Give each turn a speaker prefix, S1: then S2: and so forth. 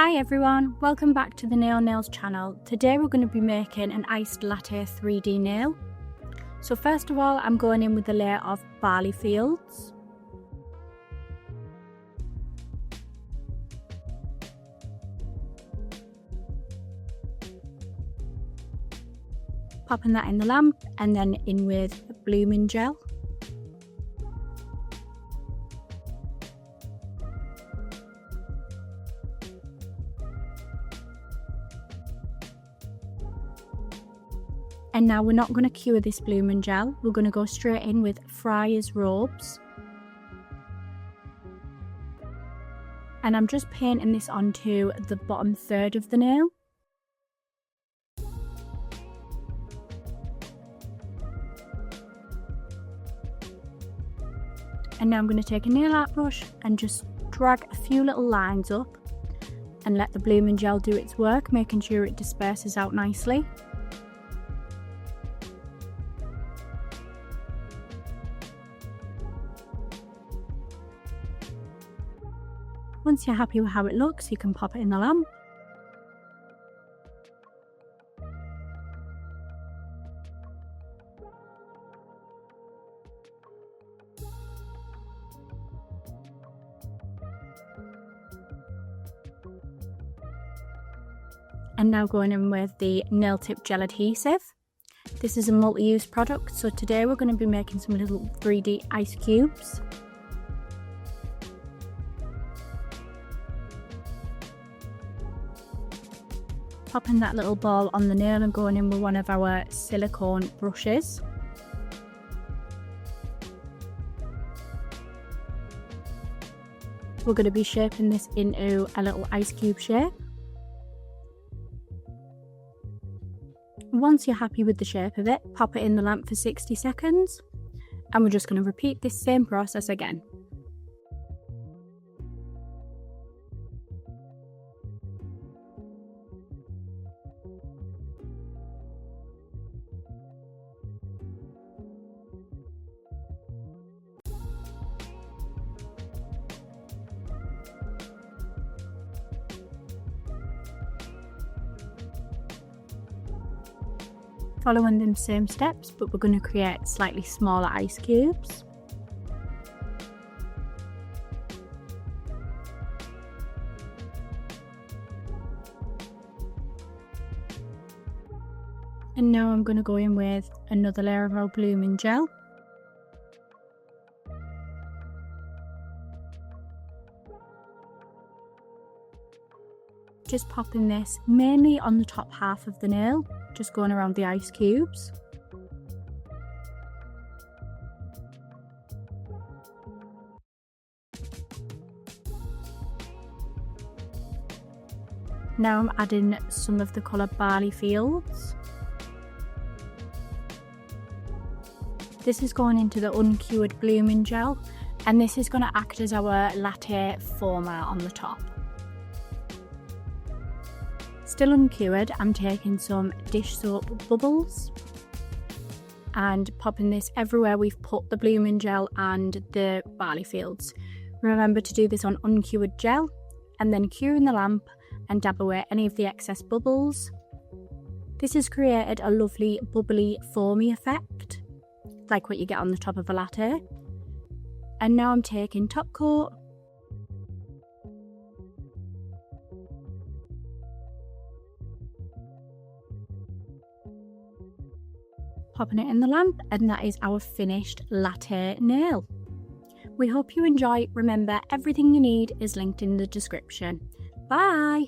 S1: Hi everyone, welcome back to the Nail Nails channel. Today we're going to be making an iced latte 3D nail. So first of all, I'm going in with a layer of Barley Fields. Popping that in the lamp and then in with blooming gel. And now we're not going to cure this blooming gel, we're going to go straight in with Friar's robes. And I'm just painting this onto the bottom third of the nail. And now I'm going to take a nail art brush and just drag a few little lines up and let the blooming gel do its work, making sure it disperses out nicely. Once you're happy with how it looks, you can pop it in the lamp. And now going in with the nail tip gel adhesive. This is a multi-use product, so today we're going to be making some little 3D ice cubes. Popping that little ball on the nail and going in with one of our silicone brushes. We're going to be shaping this into a little ice cube shape. Once you're happy with the shape of it, pop it in the lamp for 60 seconds. And we're just going to repeat this same process again. Following them same steps, but we're going to create slightly smaller ice cubes. And now I'm going to go in with another layer of our blooming gel. Just popping this mainly on the top half of the nail, just going around the ice cubes. Now I'm adding some of the colour Barley Fields. This is going into the uncured blooming gel, and this is going to act as our latte format on the top. Still uncured, I'm taking some dish soap bubbles and popping this everywhere we've put the blooming gel and the Barley Fields. Remember to do this on uncured gel and then cure in the lamp and dab away any of the excess bubbles. This has created a lovely bubbly foamy effect, like what you get on the top of a latte. And now I'm taking top coat, popping it in the lamp, and that is our finished latte nail. We hope you enjoy. Remember, everything you need is linked in the description. Bye!